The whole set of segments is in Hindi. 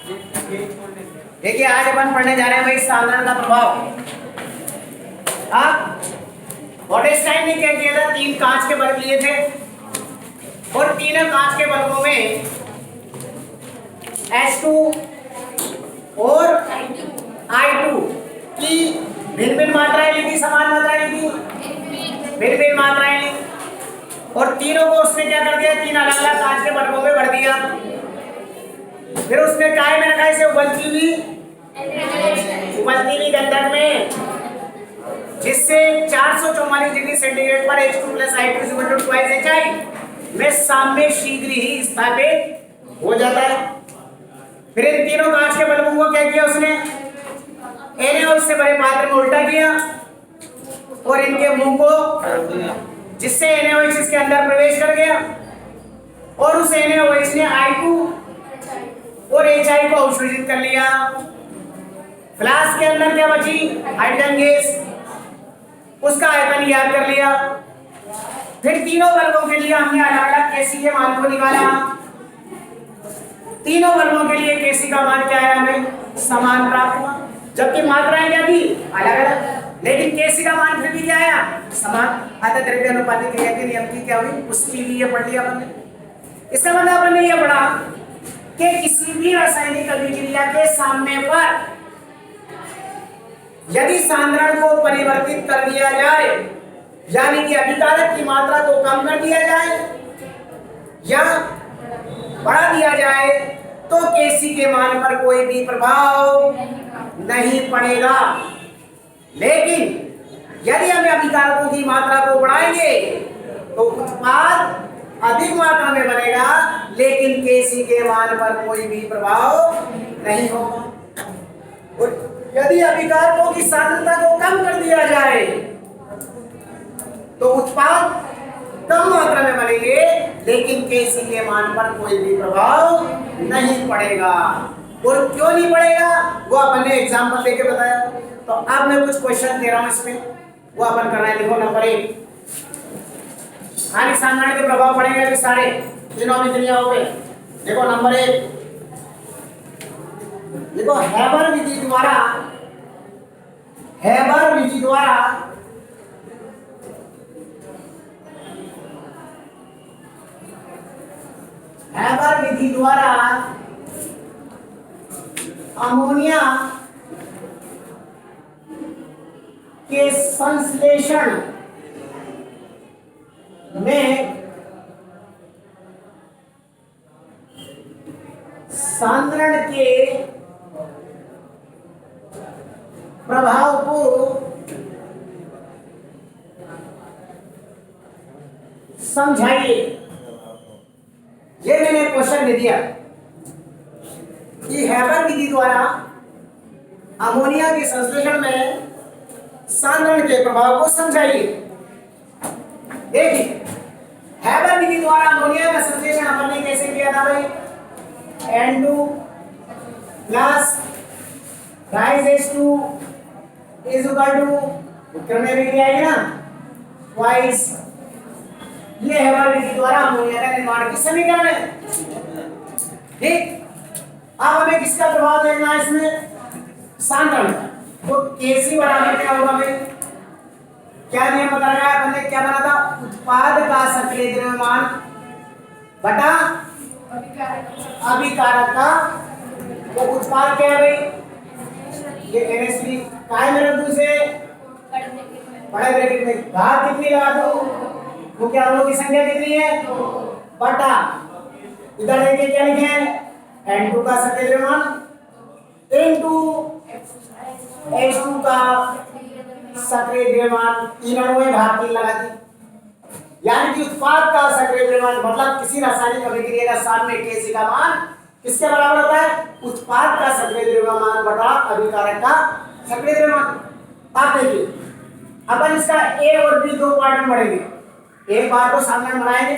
देखिए आज अपन पढ़ने जा रहे हैं भाई सांद्रण का प्रभाव। वॉटेस्टाइन ने क्या किया था, 3 कांच के बल्ब लिए थे और तीनों कांच के बल्बों में H2 और I2 की भिन्न-भिन्न मात्राएं ली थी, समान मात्राएं ली थी, भिन्न-भिन्न मात्राएं ली और तीनों को उसने क्या कर दिया, 3 अलग-अलग कांच के बल्बों में भर दिया। फिर उसने काय में रखा, इसे उबलती हुई गंधक में, जिससे 444 डिग्री सेंटीग्रेड पर H2 + I2 = 2HI में साम्य शीघ्र ही स्थापित हो जाता है। फिर इन तीनों कांच के बल्बों को क्या किया उसने, NaOH से भरे पात्र में उल्टा किया और इनके मुंह को, जिससे NaOH इसके अंदर प्रवेश कर गया और उस NaOH ने I2 और HI को अवशोषित कर लिया। फ्लास्क के अंदर क्या बची, हाइड्रोजन गैस, उसका आयतन याद कर लिया। फिर तीनों बल्बों के लिए हमने अलग-अलग Kc के मान को निकाला। तीनों बल्बों के लिए Kc का मान क्या आया, हमें समान प्राप्त हुआ, जबकि मात्राएं क्या थी अलग-अलग, लेकिन Kc का मान फिर भी क्या आया, समान। अतः द्रव्य अनुपात क्रिया के नियम की क्या हुई, पुष्टि हुई, ये पढ़ लिया हमने। इसका मतलब अपन ने ये पढ़ा कि किसी भी रासायनिक अभिक्रिया के सामने पर यदि सांद्रण को परिवर्तित कर दिया जाए, यानी कि अभिकारक की मात्रा को कम कर दिया जाए या बढ़ा दिया जाए, तो Kc के मान पर कोई भी प्रभाव नहीं पड़ेगा। लेकिन यदि हम अभिकारकों की मात्रा को बढ़ाएंगे तो उत्पाद अधिक मात्रा में बनेगा, लेकिन Kc के मान पर कोई भी प्रभाव नहीं होगा। और यदि अभिकारकों की सांद्रता को कम कर दिया जाए तो उत्पाद कम मात्रा में बनेंगे, लेकिन Kc के मान पर कोई भी प्रभाव नहीं पड़ेगा। और क्यों नहीं पड़ेगा वो अपन ने एग्जांपल देके बताया। तो अब मैं कुछ क्वेश्चन दे रहा हूं, इसमें वो अपन करना है। देखो नंबर 1, खाली सांद्रण के प्रभाव पड़ेंगे अभी सारे तीनों अभिक्रियाओं पे। देखो नंबर 1, देखो हैबर विधि द्वारा अमोनिया के संश्लेषण में सांद्रण के प्रभाव को समझाइए। ये मैंने क्वेश्चन दे दिया कि हैबर विधि द्वारा अमोनिया के संश्लेषण में सांद्रण के प्रभाव को समझाइए। देखिए हैबर विधि द्वारा अमोनिया का संश्लेषण अपन ने कैसे किया था भाई, N2 plus rise H2 is equal to, उत्तर में भी आएगी ना, ट्वाइस। ये हैबर विधि द्वारा अमोनिया का निर्माण की समीकरण है। ठीक, अब हमें किसका प्रभाव देखना है इसमें, सांद्रण। तो Kc बराबर क्या होगा भाई, क्या नियम बता रहा है, अपन ने क्या बना था, उत्पाद का सक्रिय द्रव्यमान बटा अभिकारक का, वो उत्पाद क्या है भाई, ये NH3 काय में रख दूं, से बड़े ब्रैकेट में घात कितनी लगा दूं, क्योंकि अणुओं की संख्या कितनी है, बटा इधर देखिए क्या लिखे हैं, N2 का सक्रिय द्रव्यमान इनटू H2 का सक्रिय द्रव्यमान, तीन अणुओं में भाग 3 लगा दी, यानी कि उत्पाद का सक्रिय द्रव्यमान मतलब किसी रासायनिक अभिक्रिया का सामने Kc का मान किसके बराबर होता है, उत्पाद का सक्रिय द्रव्यमान बटा अभिकारक का सक्रिय द्रव्यमान। आप देखिए अपन इसका A और B 2 पार्ट में बढ़ेंगे, एक बार को सांद्रण बनाएंगे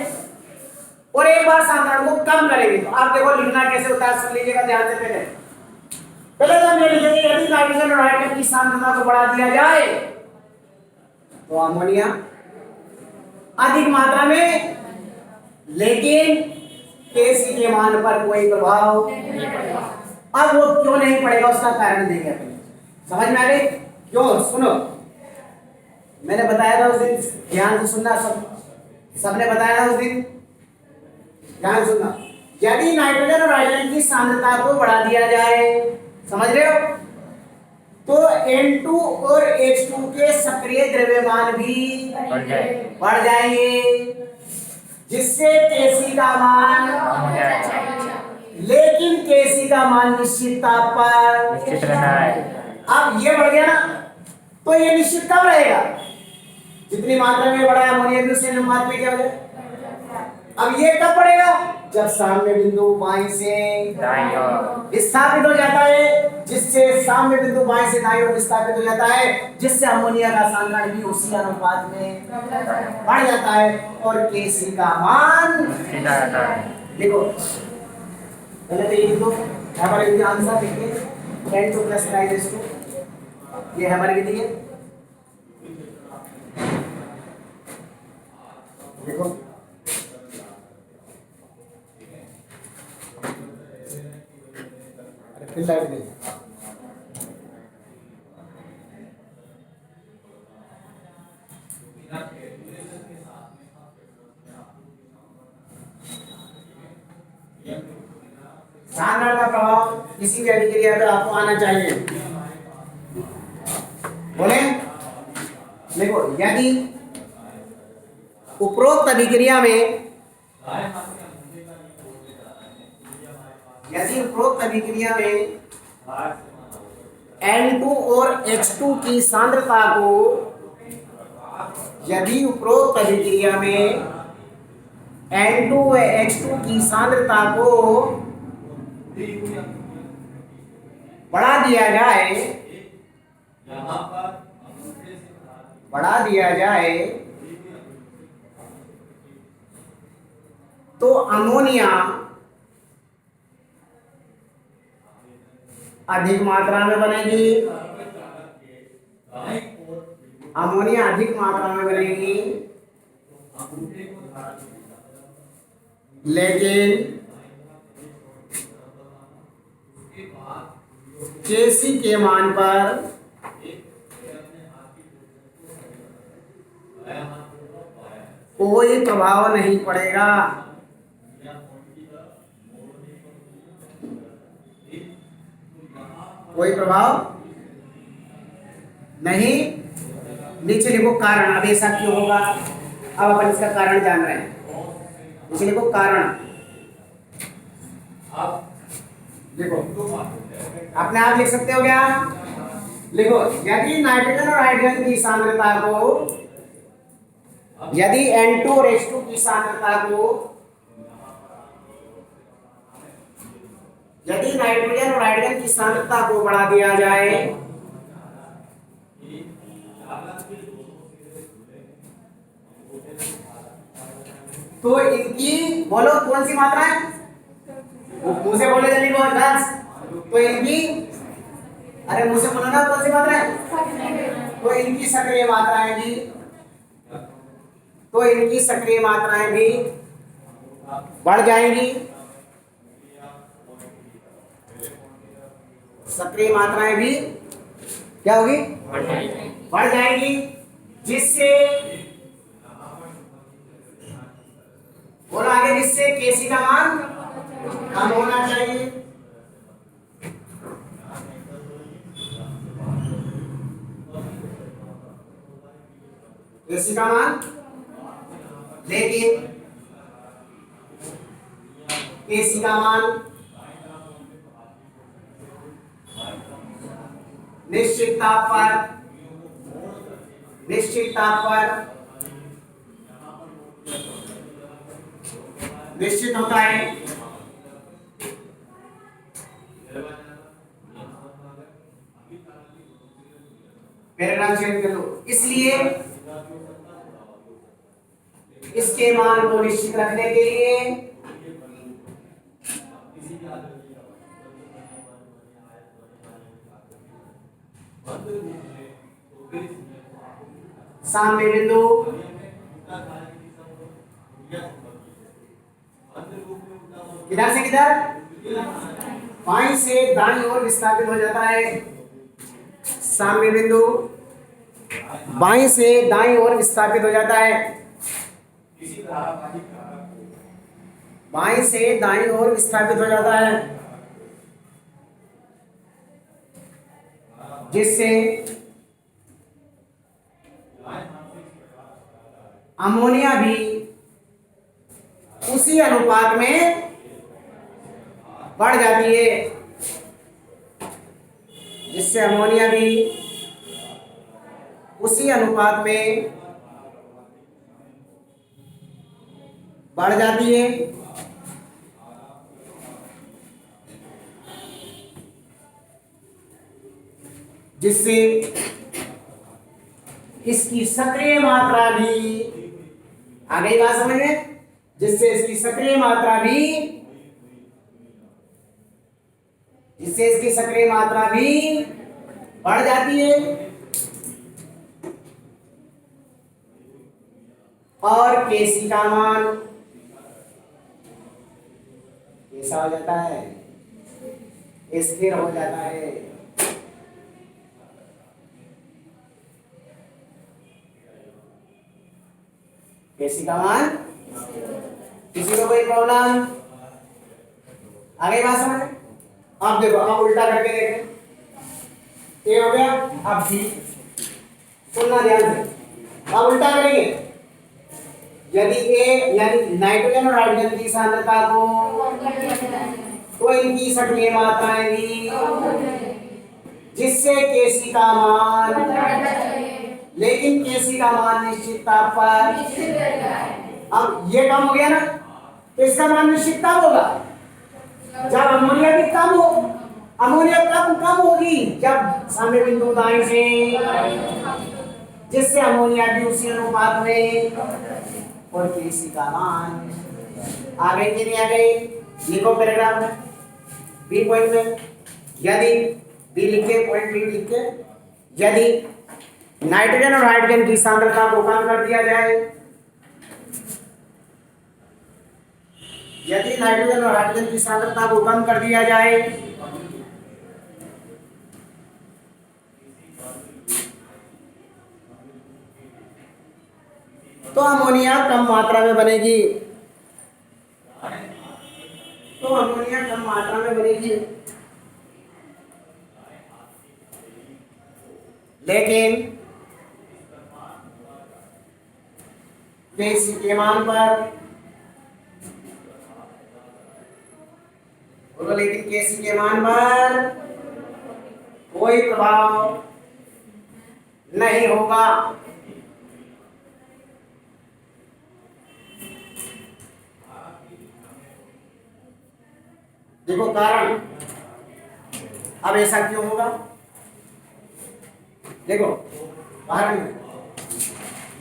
और एक बार सांद्रण को कम करेंगे। तो आप देखो लिखना कैसे होता है, सुन लीजिएगा ध्यान से। पहले तो हम ये लिखेंगे यदि नाइट्रोजन और हाइड्रोजन की सांद्रता को बढ़ा दिया जाए तो अमोनिया अधिक मात्रा में, लेकिन Kc के मान पर कोई प्रभाव नहीं पड़ेगा। अब वो क्यों नहीं पढ़ेगा उसका कारण देंगे अपन। समझ में आ गई? क्यों? सुनो, मैंने बताया था उस दिन, ध्यान से सुनना, सबने बताया था उस दिन, ध्यान सुनना। यदि नाइट्रोजन और हाइड्रोजन की सांद्रता को बढ़ा दिया जाए, समझ रहे हो, तो N2 और H2 के सक्रिय द्रव्यमान भी बढ़ जाएंगे, जिससे Kc का मान, लेकिन Kc का मान निश्चित ताप पर निश्चित रहना है। अब ये बढ़ गया ना, तो ये निश्चित कब रहेगा? जितनी मात्रा में बढ़ा अमोनिया भी उससे अनुपात में क्या हो जाए। अब ये कब बढ़ेगा? जब साम्य बिंदु बाईं से दाईं ओर विस्थापित हो जाता है, जिससे साम्य बिंदु बाईं से दाईं ओर विस्थापित हो जाता है, जिससे अमोनिया का सांद्रण भी उसी अनुपात में बढ़ जाता है और Kc का मान सीधा रहता है। देखो, पहले तो ये लिखो, हमारे लिए आंसर लिखिए, N2 प्लस N2, ये हमारे लिए देखो, फिर लाइट नहीं, सांद्रण का प्रभाव किसी भी अभिक्रिया पर आपको आना चाहिए। बोले देखो, यदि उपरोक्त अभिक्रिया में, यदि उपरोक्त अभिक्रिया में N2 और H2 की सांद्रता को, यदि उपरोक्त अभिक्रिया में N2 व H2 की सांद्रता को बढ़ा दिया जाए, बढ़ा दिया जाए, तो अमोनिया अधिक मात्रा में बनेगी, अमोनिया अधिक मात्रा में बनेगी, लेकिन Kc के मान पर कोई प्रभाव नहीं पड़ेगा। कोई प्रभाव नहीं। नीचे लिखो कारण। अब ऐसा क्यों होगा? अब अपन इसका कारण जान रहे हैं। नीचे लिखो कारण। देखो, अपने आप लिख सकते हो क्या? लिखो, यदि नाइट्रोजन और हाइड्रोजन की सांद्रता को, यदि N2 और H2 की सांद्रता को, यदि नाइट्रोजन और हाइड्रोजन की सांद्रता को बढ़ा दिया जाए, तो इनकी, बोलो कौन सी मात्रा है? मुंह से बोले जल्दी बोल दस। तो इनकी, अरे मुंह से बोलो ना, कौन सी मात्रा है? तो इनकी सक्रिय मात्राएं भी, तो इनकी सक्रिय मात्राएं भी बढ़ जाएंगी। सक्रिय मात्राएं भी क्या होगी? बढ़ जाएंगी, जिससे, बोलो आगे, जिससे Kc का मान कम होना चाहिए। Kc का मान, लेकिन Kc का मान निश्चित ताप पर, निश्चित ताप पर निश्चित होता है। पैराग्राफ चेंज कर लो। इसलिए इसके मान को निश्चित रखने के लिए साम्य बिंदु किधर से किधर, बाईं से दाईं ओर विस्थापित हो जाता है। साम्य बिंदु बाईं से दाईं ओर विस्थापित हो जाता है। बाईं से दाईं ओर विस्थापित हो जाता है, जिससे अमोनिया भी उसी अनुपात में बढ़ जाती है, जिससे अमोनिया भी उसी अनुपात में बढ़ जाती है। जिससे इसकी सक्रिय मात्रा भी आ गई बात समझ में, जिससे इसकी सक्रिय मात्रा भी बढ़ जाती है और Kc का मान कैसा हो जाता है, स्थिर हो जाता है। Kc का मान, किसी को कोई प्रॉब्लम आ गई बात समझ में? अब देखो, अब उल्टा करके देखें। ये हो गया, अब भी सुनना ध्यान से। अब उल्टा करेंगे। यदि ए यानी नाइट्रोजन और हाइड्रोजन की सांद्रता को, तो इनकी सक्रिय मात्राएं भी, जिससे Kc का मान, लेकिन Kc का मान निश्चित ताप पर, अब ये कम हो गया ना, तो इसका मान निश्चित ताप होगा जब अमोनिया भी कम हो। अमोनिया कम होगी जब साम्य बिंदु दाईं से, जिससे अमोनिया भी उसी अनुपात में, और Kc का मान आ गई कि नहीं आ गई? लिखो पैराग्राफ में, बी पॉइंट में। यदि बी लिखे, पॉइंट बी लिखे, यदि नाइट्रोजन और हाइड्रोजन की सांद्रता को कम कर दिया जाए, यदि नाइट्रोजन और हाइड्रोजन की सांद्रता को कम कर दिया जाए, तो अमोनिया कम मात्रा में बनेगी। लेकिन Kc के मान पर, बोलो, लेकिन Kc के मान पर कोई प्रभाव नहीं होगा। देखो कारण, अब ऐसा क्यों होगा? देखो कारण,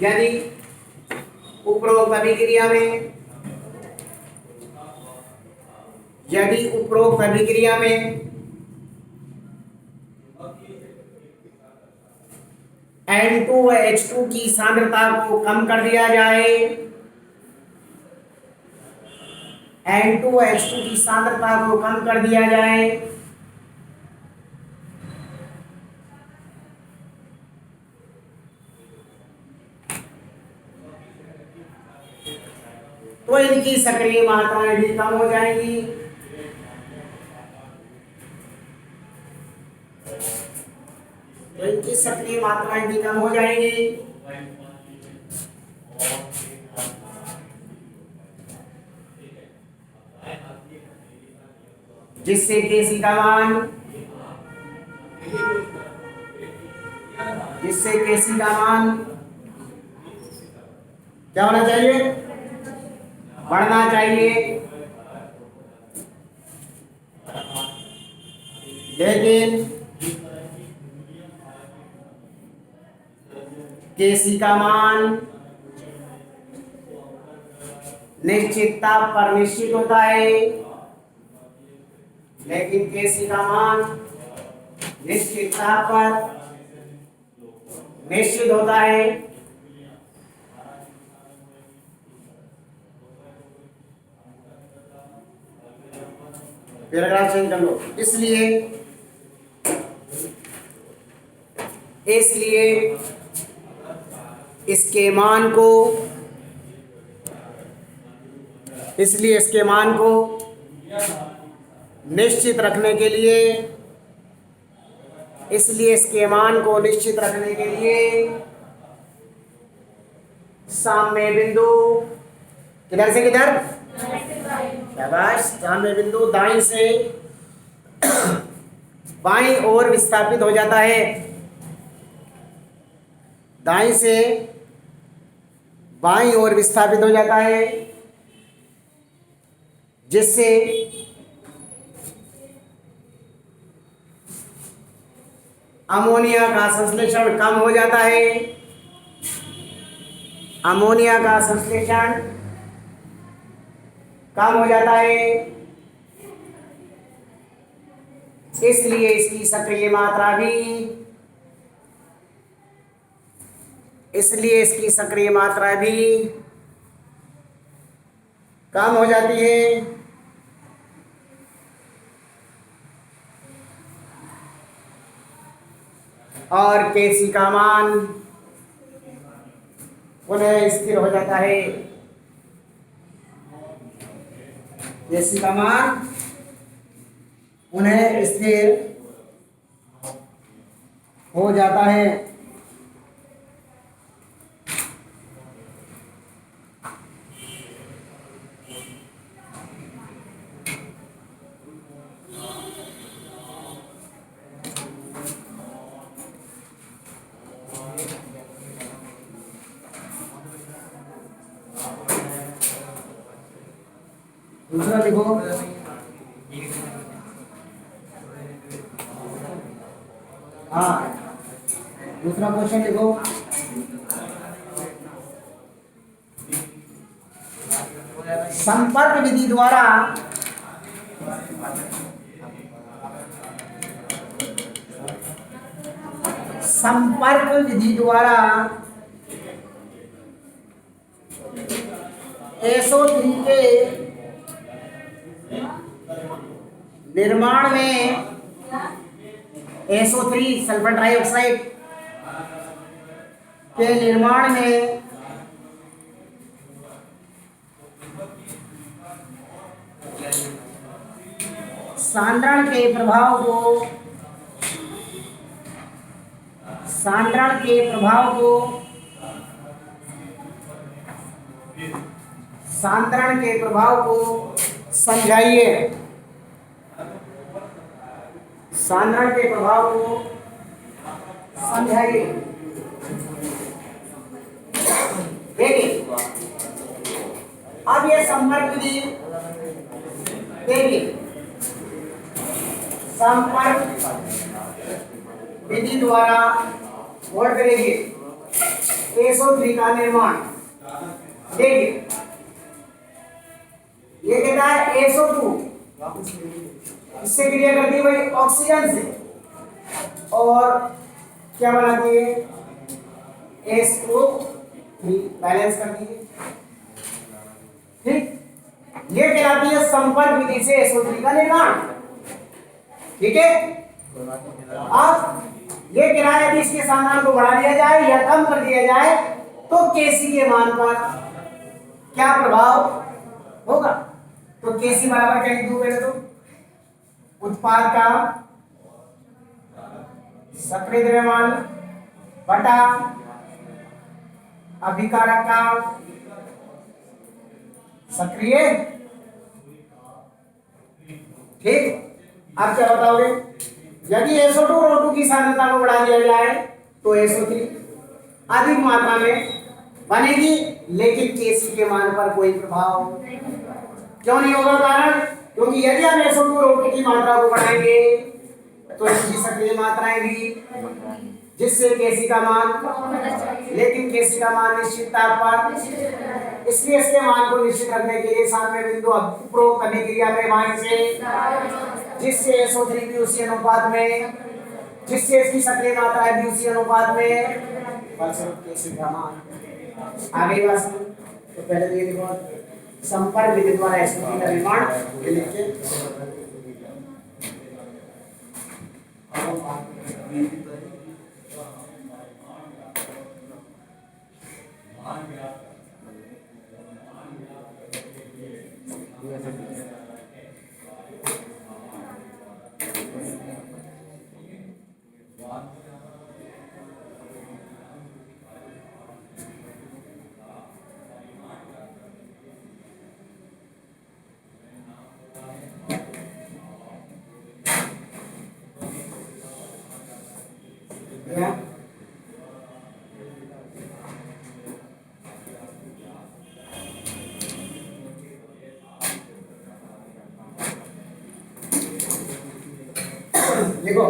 यदि उपरोक्त अभिक्रिया में, N2H2 की सांद्रता को कम कर दिया जाए, N2H2 की सांद्रता को कम कर दिया जाए, तो इनकी सक्रिय मात्राएं भी कम हो जाएंगी। जिससे Kc का मान, क्या होना चाहिए? बढ़ना चाहिए। लेकिन Kc का मान निश्चित ताप पर निश्चित होता है, लेकिन Kc का मान निश्चित ताप पर निश्चित होता है। पैराग्राफ चेंज कर लो। इसलिए इसके मान को निश्चित रखने के लिए साम्य बिंदु किधर से किधर, शाबाश, साम्य बिंदु दाईं से बाईं ओर विस्थापित हो जाता है। दाईं से बाईं ओर विस्थापित हो जाता है, जिससे अमोनिया का संश्लेषण कम हो जाता है। अमोनिया का संश्लेषण कम हो जाता है, इसलिए इसकी सक्रिय मात्रा भी कम हो जाती है। और Kc का मान पुनः स्थिर हो जाता है। Kc का मान पुनः स्थिर हो जाता है। दूसरा देखो, हाँ दूसरा क्वेश्चन देखो, संपर्क विधि द्वारा SO3 के निर्माण में, SO3 सल्फर डाइऑक्साइड के निर्माण में सांद्रण के प्रभाव को समझाइए। सांद्रण के प्रभाव को समझाइए। देखिए अब ये संपर्क विधि, देखिए संपर्क विधि द्वारा नोट करेंगे SO3 का निर्माण। देखिए ये कहता है SO2 इससे क्रिया करती है भाई ऑक्सीजन से, और क्या बनाती है SO3 बैलेंस करती है। ठीक, ये कहलाती है संपर्क विधि से SO3 का निर्माण। ठीक है, अब ये कहना यदि इसके सांद्रण को बढ़ा दिया जाए या कम कर दिया जाए तो Kc के मान पर क्या प्रभाव होगा। तो Kc बराबर क्या लिख दूं पहले तो, उत्पाद का सक्रिय द्रव्यमान बटा अभिकारक का सक्रिय। ठीक, अब क्या बताओगे, यदि SO2 और O2 की सांद्रता को बढ़ा दिया जाए तो SO3 अधिक मात्रा में बनेगी, लेकिन Kc के मान पर कोई प्रभाव क्यों नहीं होगा। कारण क्योंकि यदि हम SO2 और O2 की मात्रा को बढ़ाएंगे तो इसकी सक्रिय मात्राएं भी, जिससे Kc का मान, लेकिन Kc का मान निश्चित ताप पर, इसलिए इसके मान को निश्चित रखने के लिए साम्य बिंदु उपरोक्त अभिक्रिया में बाईं से, जिससे SO3 भी उसी अनुपात में, जिससे इसकी सक्रिय मात्रा भी उसी अनुपात में, फलस्वरूप Kc का मान। आगे बात सुनो, तो पहले तो ये देखो संपर्क विधि द्वारा SO3 का निर्माण, ये लिखिए या देखो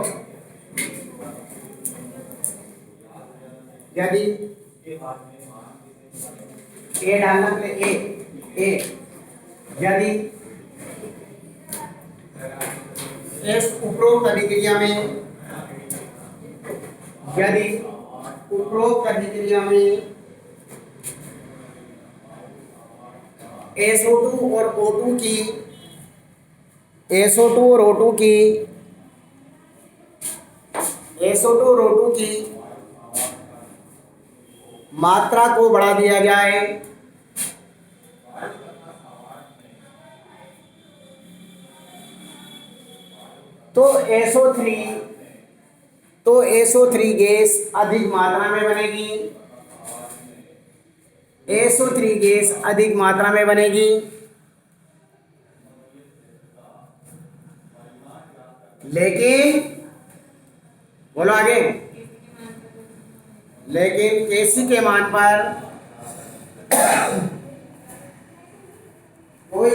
यदि ए डालना पहले ए यदि इस उपरोक्त अभिक्रिया में यदि उपरोक्त अभिक्रिया में SO2 और O2 की SO2 और O2 की SO2 और O2 की मात्रा को बढ़ा दिया जाए तो SO3 गैस अधिक मात्रा में बनेगी। SO3 गैस अधिक मात्रा में बनेगी, लेकिन बोलो आगे, लेकिन Kc के मान पर कोई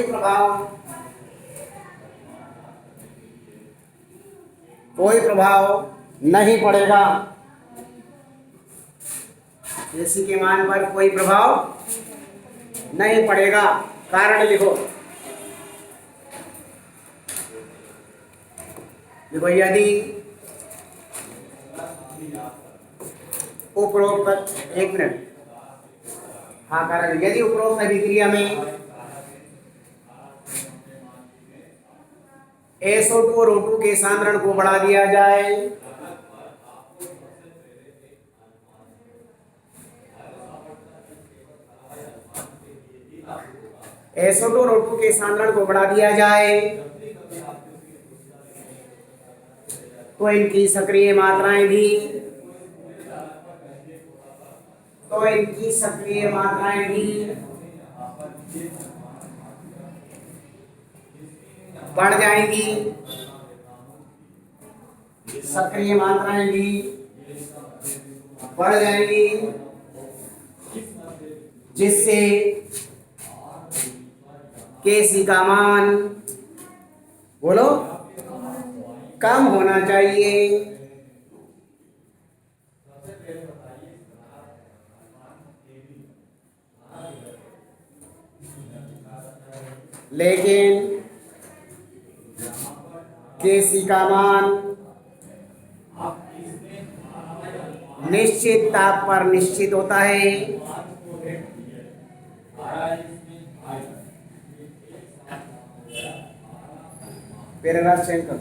प्रभाव नहीं पड़ेगा। Kc के मान पर कोई प्रभाव नहीं पड़ेगा। कारण लिखो, यदि उपरोक्त एक मिनट, हाँ कारण यदि उपरोक्त अभिक्रिया में SO2 और O2 के सांद्रण को बढ़ा दिया जाए SO2 और O2 के सांद्रण को बढ़ा दिया जाए तो इनकी सक्रिय मात्राएं भी बढ़ जाएंगी, सक्रिय मात्राएं भी बढ़ जाएंगी, जिससे Kc का मान बोलो कम होना चाहिए। लेकिन Kc का मान निश्चित ताप पर निश्चित होता है। पैराग्राफ चेंज कर।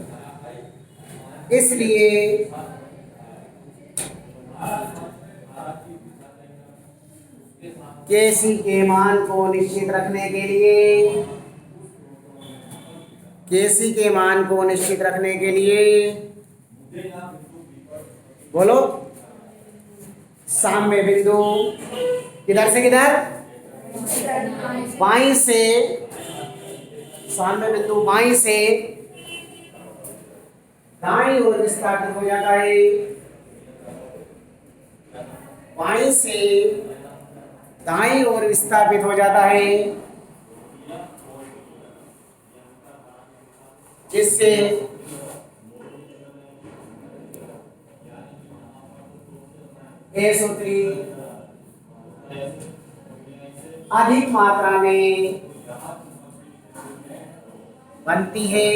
इसलिए Kc के मान को निश्चित रखने के लिए Kc के मान को निश्चित रखने के लिए बोलो साम्य बिंदु किधर से किधर, बाईं से, साम्य बिंदु बाईं से दाईं ओर विस्थापित हो जाता है, बाईं से दाईं ओर विस्थापित हो जाता है, जिससे SO3 अधिक मात्रा में बनती है,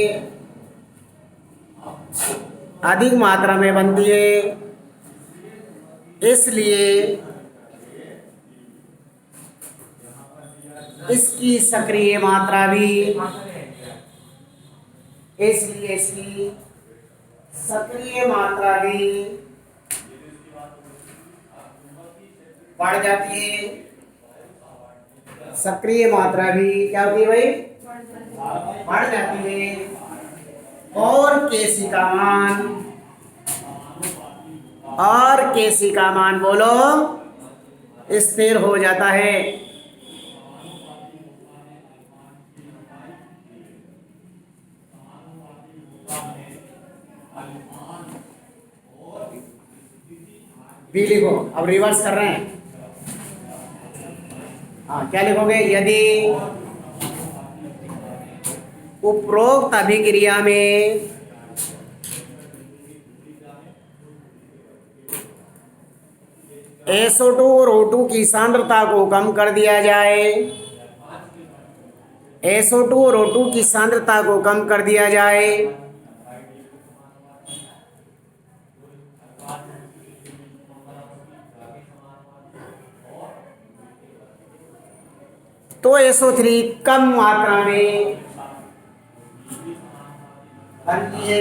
अधिक मात्रा में बनती है। इसलिए इसकी सक्रिय मात्रा भी, इसलिए इसकी सक्रिय मात्रा भी बढ़ जाती है। सक्रिय मात्रा भी क्या होती है भाई? बढ़ जाती है। और केशिका मान बोलो स्थिर हो जाता है। बी लिखो, अब रिवर्स कर रहे हैं। हाँ, क्या लिखोगे? यदि उपरोक्त अभिक्रिया में SO2 और O2 की सांद्रता को कम कर दिया जाए, SO2 और O2 की सांद्रता को कम कर दिया जाए तो SO3 कम मात्रा में बनती है।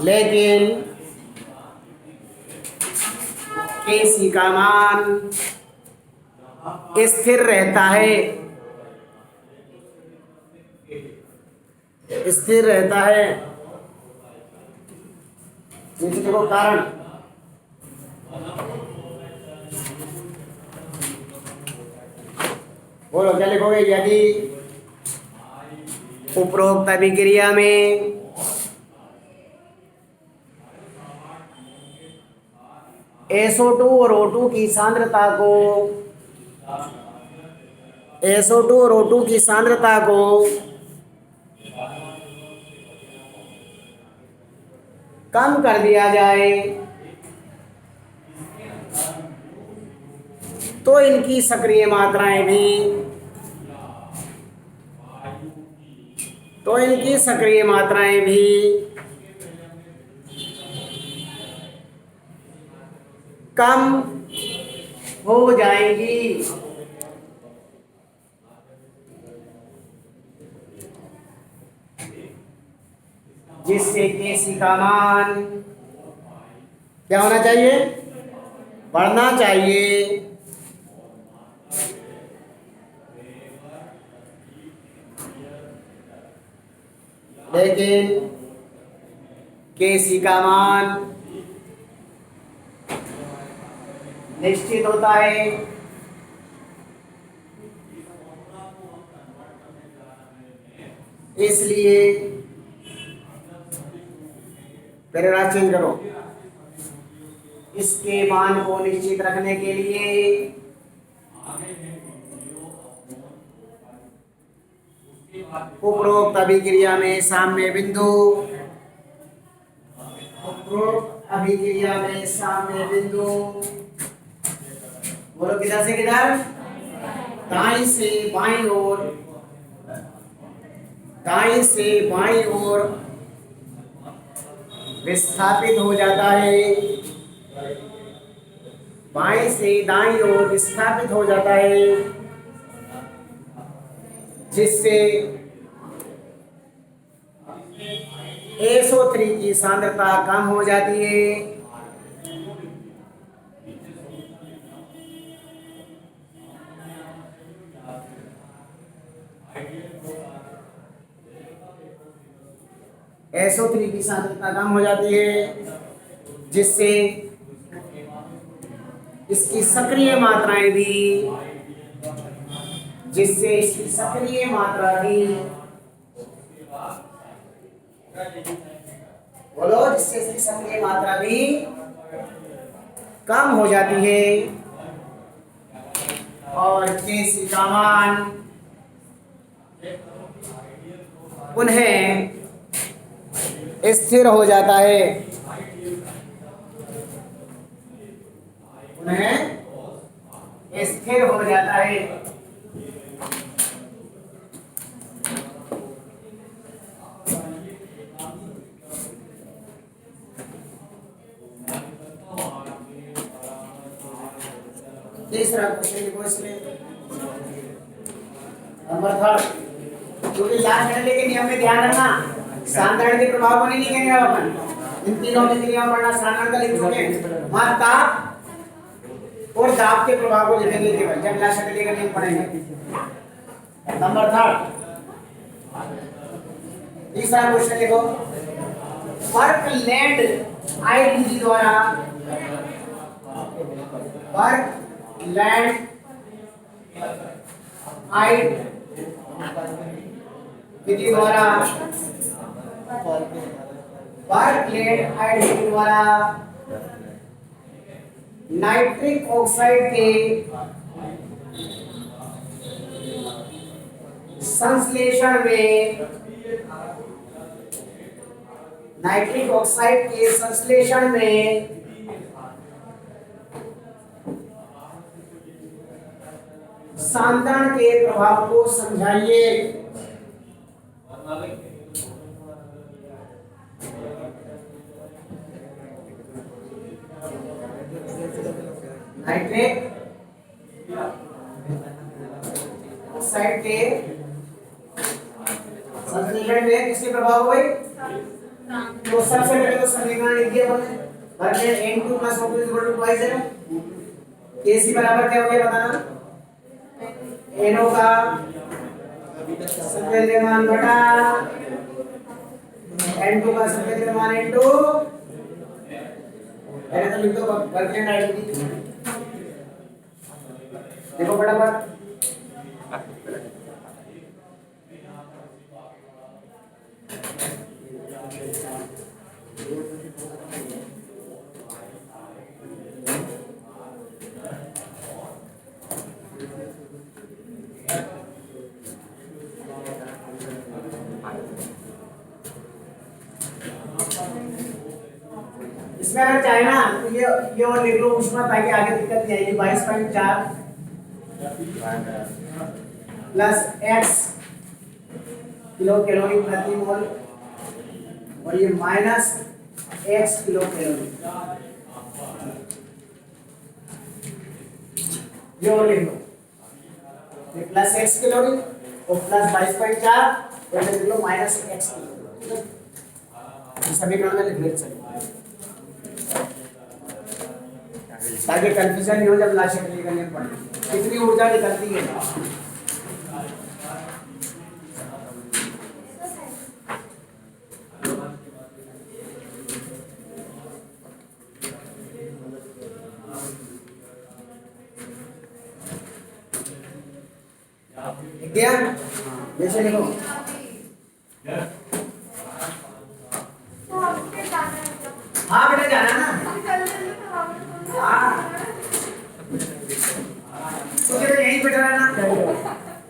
लेकिन केशिका मान स्थिर रहता है। स्थिर रहता है। नीचे देखो कारण। बोलो क्या लिखोगे? यदि उपरोक्त अभिक्रिया में SO2 और O2 की सांद्रता को SO2 और O2 की सांद्रता को कम कर दिया जाए तो इनकी सक्रिय मात्राएं भी कम हो जाएंगी। जिससे केशिका मान क्या होना चाहिए? बढ़ना चाहिए। लेकिन केशिका मान निश्चित होता है। इसलिए पैराग्राफ चेंज करो। इसके मान को निश्चित रखने के लिए उपरोक्त अभिक्रिया में साम्य बिंदु बोलो किधर से किधर? दाईं से बाईं ओर विस्थापित हो जाता है। बाईं से दाईं ओर विस्थापित हो जाता है। जिससे SO3 की सांद्रता कम हो जाती है। SO3 की सांद्रता कम हो जाती है, जिससे इसकी सक्रिय मात्राएं भी कम हो जाती है। और केशिका मान उन्हें स्थिर हो जाता है। तीसरा क्वेश्चन लिखो इसमें। नंबर थर्ड, क्योंकि लास्ट घंटे के नियम में ध्यान रखना, सांद्रण के प्रभाव को नहीं लिखेंगे अपन, इन तीनों में क्रियाओं पढ़ना, सांद्रण का लिखोगे, वहां ताप और दाब के प्रभाव को लिखेंगे केवल जब लास्ट घंटे का नियम पढ़ेंगे। नंबर थर्ड, तीसरा क्वेश्चन देखो, वर्क लैंड आईडीजी द्वारा, वर्क लैंड आई विधि द्वारा, वर्क लैंड आई विधि द्वारा नाइट्रिक ऑक्साइड के संश्लेषण में, नाइट्रिक ऑक्साइड के संश्लेषण में सांद्रण के प्रभाव को समझाइए। नाइट्रिक ऑक्साइड के संश्लेषण में किसके प्रभाव हुए? तो सबसे पहले तो समीकरण लिख दिया हमने, बराबर N2 + O2 = twice है। Kc बराबर क्या हो गया बताना? NO का सफेद द्रव्यमान बटा N2 का सफेद द्रव्यमान N2, पहले तो लिख दो वर्क लैंड आईडीजी, देखो फटाफट, इसमें अगर चाहे ना तो ये और लिख लो ऊष्मा, ताकि आगे दिक्कत नहीं आएगी। 22.4 प्लस x किलो कैलोरी प्रति मोल और ये माइनस x किलो कैलोरी, ये और लिख लो, ये प्लस x कैलोरी और प्लस 22.4 और लिख लो माइनस x किलो, समीकरण में लिख लेते चलिए ताकि कंफ्यूजन नहीं हो जब लास्ट शक्ल करने पड़े। कितनी ऊर्जा निकलती है? क्या जैसे देखो हाँ बेटा जाना ना, हाँ तो फिर यहीं बैठा रहना,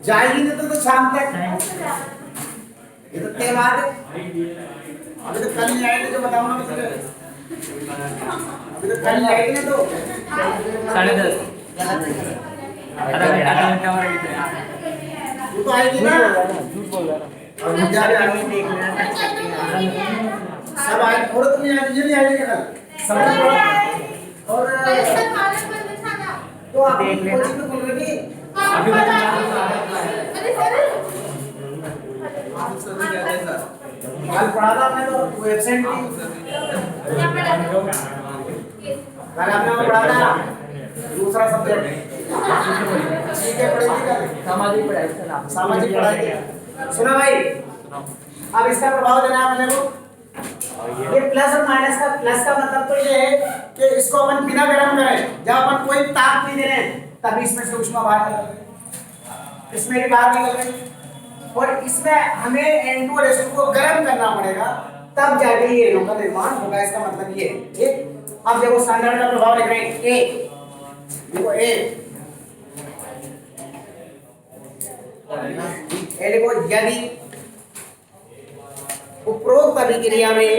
जाएगी नहीं तो शाम तक, ये तो तय बात है। अभी तो कल जाएगी तो बताऊंगा मैं तुझे, अभी तो कल जाएगी ना तो 10:30 आधा घंटा और तू तो आएगी ना, झूठ बोल रहा है। और जा रहे आगे देख लेना सब आए, और तुम यहाँ नहीं आएगी कल सब, और तो आप कोचिंग में बोल रहे थे अभी कल पढ़ा था आपने तो वो एब्सेंट थी, कल आपने पढ़ा था दूसरा सब्जेक्ट, ठीक है पढ़ेगी सामाजिक पढ़ाई का नाम, सामाजिक पढ़ाई। सुना भाई, अब इसका प्रभाव देना है अपने को, ये प्लस और माइनस का, प्लस का मतलब तो ये है कि इसको अपन बिना गर्म करें, जब अपन कोई ताप नहीं दे रहे हैं तभी इसमें से ऊष्मा बाहर निकल रही है, इसमें भी बाहर निकल रही है, और इसमें हमें N2 और S2 को गर्म करना पड़ेगा तब जाके ये इनों का निर्माण होगा। इसका मतलब ये है, ठीक। अब देखो सांद्रण का प्रभाव लिख रहे हैं A, देखो A लिखो, यदि उपरोक्त अभिक्रिया में,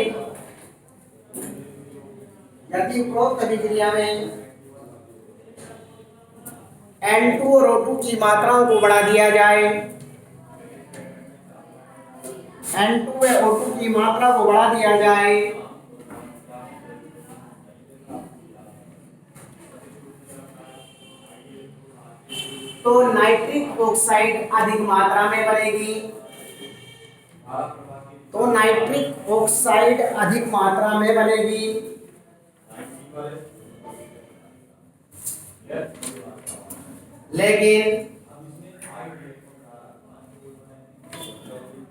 यदि उपरोक्त अभिक्रिया में N2 और O2 की मात्राओं को बढ़ा दिया जाए, N2 और O2 की मात्रा को बढ़ा दिया जाए तो नाइट्रिक ऑक्साइड अधिक मात्रा में बनेगी, तो नाइट्रिक ऑक्साइड अधिक मात्रा में बनेगी। लेकिन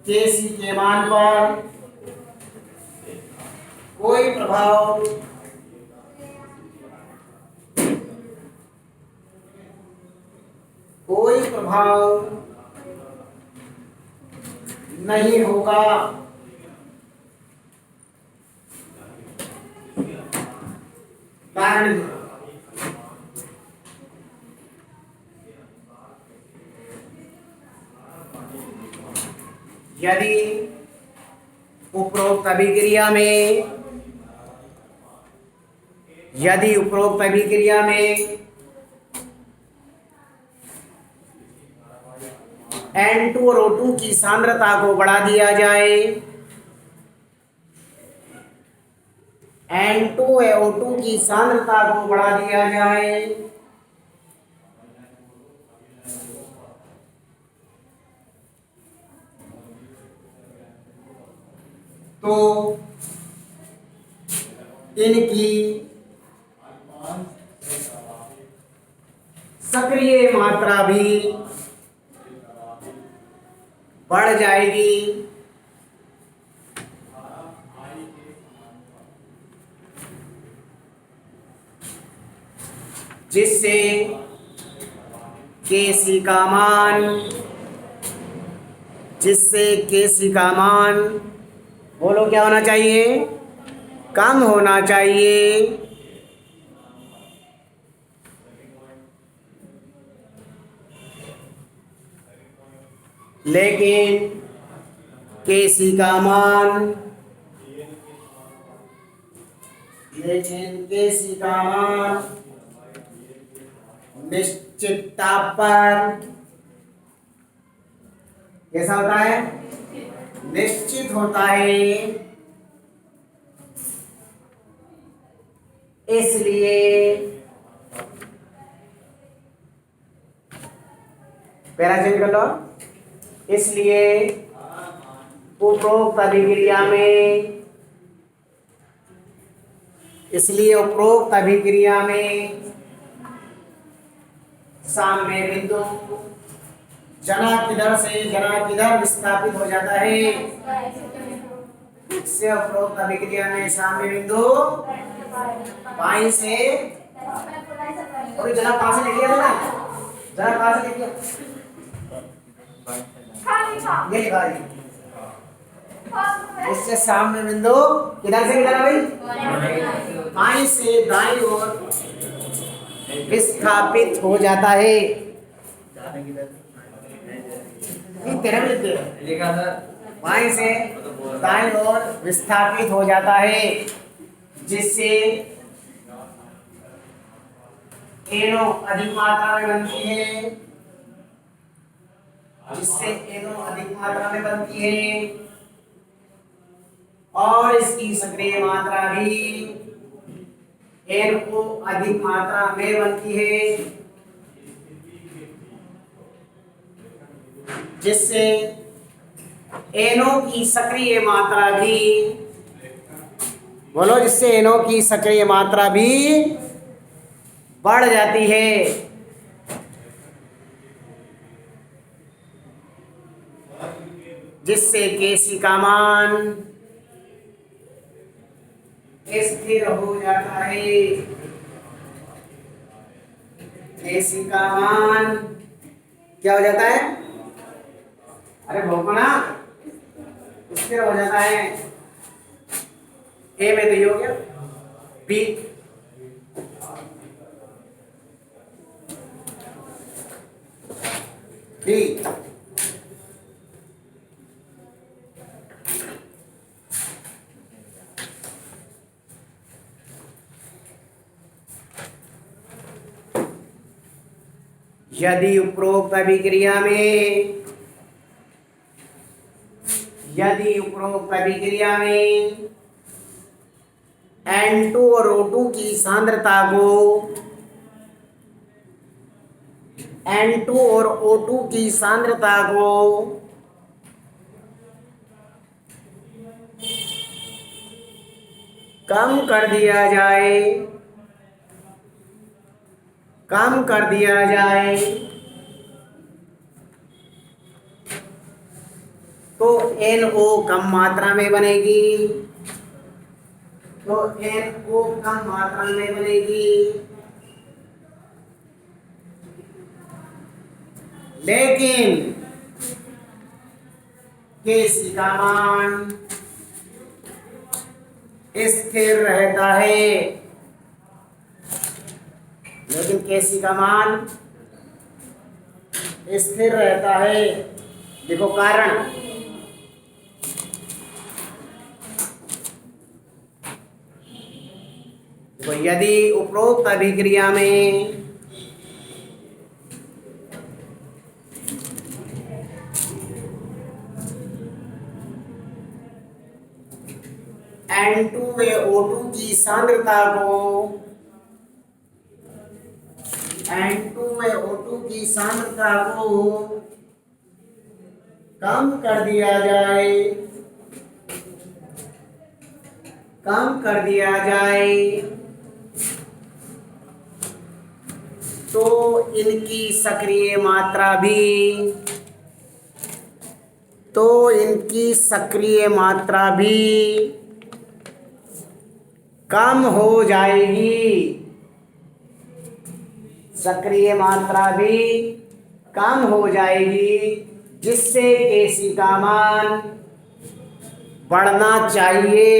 Kc के मान पर कोई प्रभाव नहीं होगा। कारण यदि उपरोक्त अभिक्रिया में N2 और O2 की सांद्रता को बढ़ा दिया जाए, N2 और O2 की सांद्रता को बढ़ा दिया जाए, तो इनकी सक्रिय मात्रा भी बढ़ जाएगी, जिससे Kc का मान बोलो क्या होना चाहिए? कम होना चाहिए। लेकिन Kc का मान निश्चित ताप पर कैसा होता है? निश्चित होता है। इसलिए पैरा चेंज कर लो। इसलिए उपरोक्त अभिक्रिया में साम्य बिंदु जना किधर से जना किधर विस्थापित हो जाता है। इससे उपरोक्त अभिक्रिया में साम्य बिंदु बाईं से और जना पास से लिया था ना, जना पास से लिया ये लिखा है। इससे साम्य बिंदु किधर से किधर भाई? बाईं से दाईं ओर विस्थापित हो जाता है। तेरे में लिखा था बाईं से दाईं ओर विस्थापित हो जाता है, जिससे एनो अधिक मात्रा में बनती है, और इसकी सक्रिय मात्रा भी एन को अधिक मात्रा में बनती है, जिससे एनो की सक्रिय मात्रा भी बोलो जिससे एनो की सक्रिय मात्रा भी बढ़ जाती है। जिससे Kc का मान स्थिर हो जाता है। Kc का मान क्या हो जाता है? अरे भोको ना, स्थिर हो जाता है। ए में तो ये हो गया, बी बी यदि उपरोक्त अभिक्रिया में N2 और O2 की सांद्रता को N2 और O2 की सांद्रता को कम कर दिया जाए, कम कर दिया जाए तो NO कम मात्रा में बनेगी, तो NO कम मात्रा में बनेगी। लेकिन Kc का मान स्थिर रहता है, लेकिन Kc का मान स्थिर रहता है। देखो कारण, तो यदि उपरोक्त अभिक्रिया में N2 व O2 की सांद्रता को N2 व O2 की सांद्रता को कम कर दिया जाए, कम कर दिया जाए तो इनकी सक्रिय मात्रा भी, तो इनकी सक्रिय मात्रा भी कम हो जाएगी, सक्रिय मात्रा भी कम हो जाएगी, जिससे Kc का मान बढ़ना चाहिए,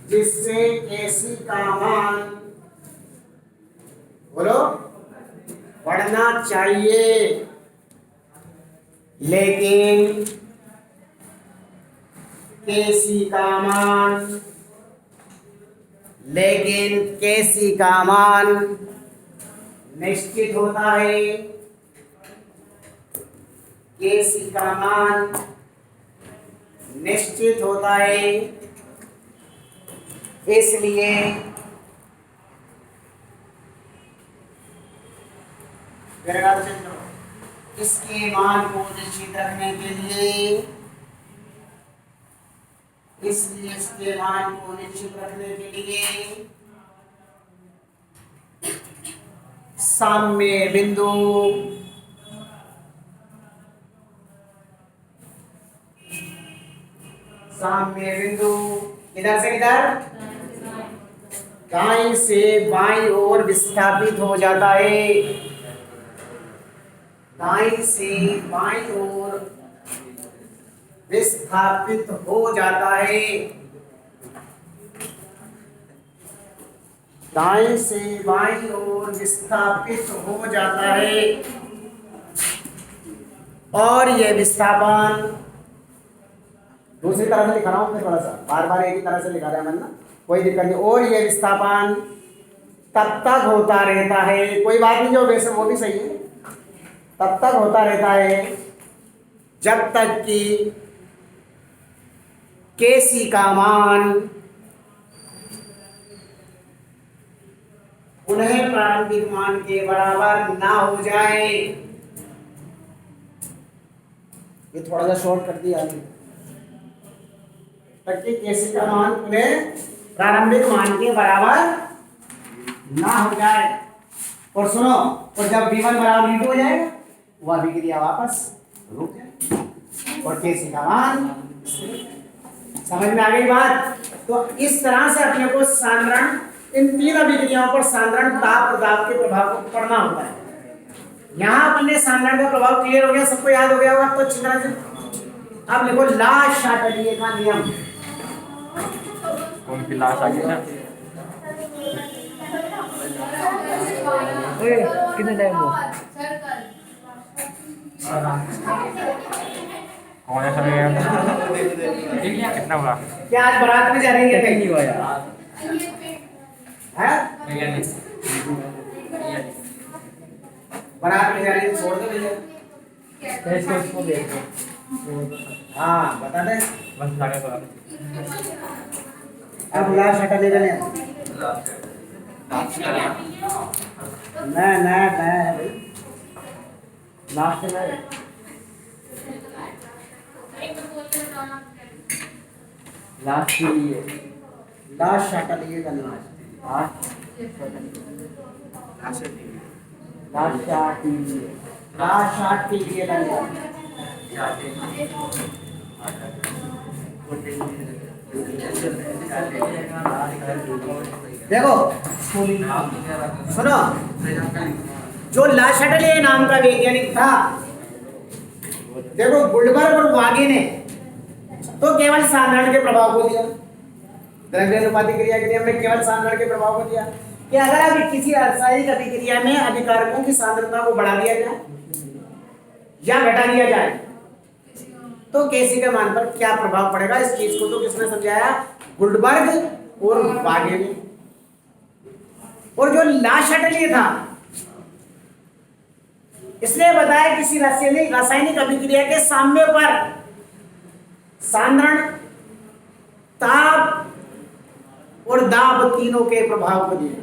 जिससे Kc का मान बोलो बढ़ना चाहिए। लेकिन Kc का मान, लेकिन Kc का मान निश्चित होता है, Kc का मान निश्चित होता है। इसलिए इसके मान को निश्चित रखने के लिए, इसलिए इसके मान को निश्चित रखने के लिए साम्य बिंदु, साम्य बिंदु इधर से इधर दाईं से बाईं ओर विस्थापित हो जाता है, दाईं से बाईं ओर विस्थापित हो जाता है, दाईं से बाईं ओर विस्थापित हो जाता है। और यह विस्थापन दूसरी तरह से लिखा रहा हूं, फिर थोड़ा सा बार बार एक ही तरह से लिखा रहा है मैंने ना, कोई दिक्कत नहीं। और यह विस्थापन तब तक होता रहता है, कोई बात नहीं, जो वैसे वो भी सही है, तब तक होता रहता है जब तक कि Kc का मान पुनः प्रारंभिक मान के बराबर ना हो जाए। ये थोड़ा सा शॉर्ट कर दिया ताकि Kc का मान पुनः प्रारंभिक मान के बराबर ना हो जाए। और सुनो, और जब V1 बराबर V2 हो जाएगा, वह अभिक्रिया वापस रुक जाए और Kc का मान, समझ में आ गई बात? तो इस तरह से अपने को सांद्रण, इन तीन अभिक्रियाओं पर सांद्रण ताप और दाब के प्रभाव को पढ़ना होता है। यहाँ अपने सांद्रण का प्रभाव क्लियर हो गया, सबको याद हो गया होगा तो अच्छी तरह से। अब देखो ला शाटलिए का नियम। कौन की लाश आ गई ना? कितने टाइम हो? कौन ऐसा गया? कितना हुआ? क्या आज बारात में जा रही है? नहीं हुआ यार। हैं? बारात में जा रही है, छोड़ दो भैया। इसको देखो। हाँ बता दे। बस लगा तो। अब ला शाटलिए का नियम। न है भाई, लास्ट में लास्ट के लिए लास्ट शाटलिए का नाम लास्ट लास्ट शाट के लिए शाट के लिए का नाम। देखो सुनो, जो ला शाटलिए नाम का वैज्ञानिक था, देखो गुल्डबर्ग और वागे ने तो केवल सांद्रण के प्रभाव को दिया, द्रव्यानुपातिक क्रिया के नियम में केवल सांद्रण के प्रभाव को दिया कि अगर अभी किसी रासायनिक अभिक्रिया में अभिकारकों की सांद्रता को बढ़ा दिया जाए या घटा दिया जाए तो केसी के मान पर क्या प्रभाव पड़ेगा, इस चीज को तो किसने समझाया, गुल्डबर्ग और वागे ने। और जो ला शाटलिए था इसने बताया किसी रासायनिक अभिक्रिया के साम्य पर सांद्रण, ताप और दाब तीनों के प्रभाव को दिया,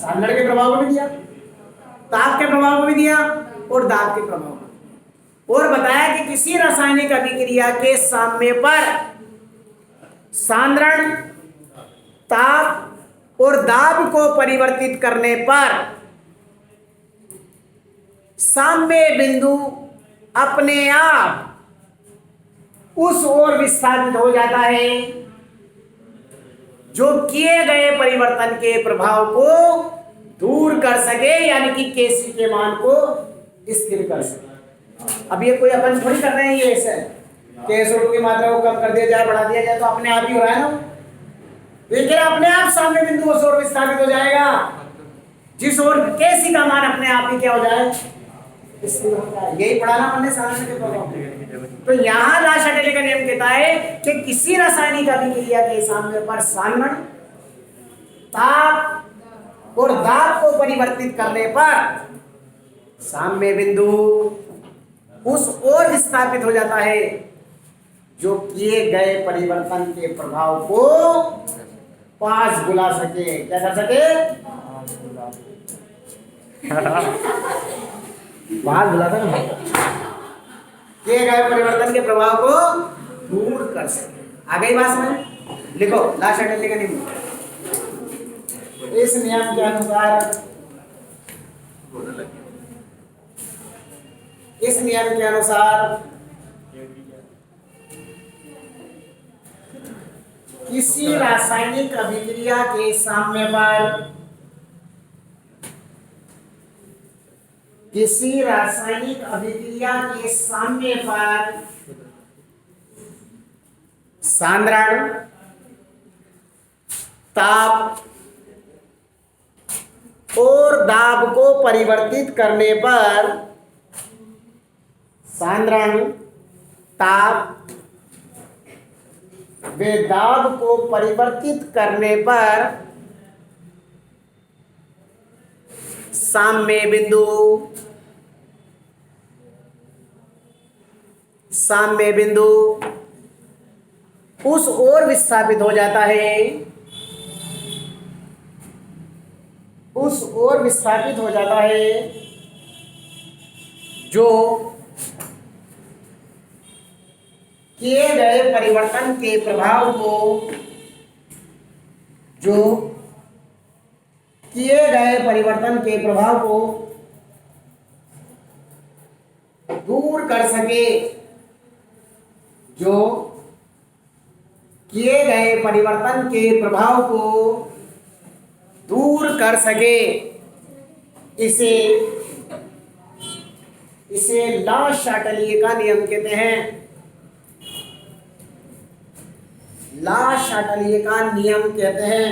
सांद्रण के प्रभाव को भी दिया, ताप के प्रभाव को भी दिया और दाब के प्रभाव को, और बताया कि किसी रासायनिक अभिक्रिया के साम्य पर सांद्रण, ताप और दाब को परिवर्तित करने पर साम्य बिंदु अपने आप उस ओर विस्थापित हो जाता है जो किए गए परिवर्तन के प्रभाव को दूर कर सके, यानी कि केसी के मान को स्थिर कर सके। अब ये कोई अपन थोड़ी कर रहे हैं, ये ऐसे KSO2 की मात्रा को कम कर दिया जाए, बढ़ा दिया जाए तो अपने आप ही हो रहा है ना, लेकिन अपने आप सामने बिंदु उस ओर विस्थापित हो जाएगा जिस ओर केसी का मान अपने आप ही क्या हो जाए, स्थिर हो जाए। यही पढ़ाना हमने सांद्रण के प्रभाव। तो यहाँ ला शाटलिए का नियम कहता है कि किसी रासायनिक अभिक्रिया के साम्य पर सांद्रण, ताप और दाब को परिवर्तित करने पर साम्य बिंदु उस ओर विस्थापित हो जाता है जो किए गए परिवर्तन के प्रभाव को पास बुला सके। क्या कर सके? पास बुलाता ना, किए गए परिवर्तन के प्रभाव को दूर कर सके। आ गई बात समझ? लिखो ला शाटलिए का नियम। इस नियम के अनुसार, इस नियम के अनुसार किसी रासायनिक अभिक्रिया के साम्य पर, किसी रासायनिक अभिक्रिया के साम्य पर सांद्रण, ताप और दाब को परिवर्तित करने पर, सांद्रण, ताप वे दाब को परिवर्तित करने पर साम्य बिंदु, साम्य बिंदु उस ओर विस्थापित हो जाता है, उस ओर विस्थापित हो जाता है जो किए गए परिवर्तन के प्रभाव को, जो किए गए परिवर्तन के प्रभाव को दूर कर सके, जो किए गए परिवर्तन के प्रभाव को दूर कर सके, इसे ला शाटलिए का नियम कहते हैं। ला शाटलिए का नियम कहते हैं।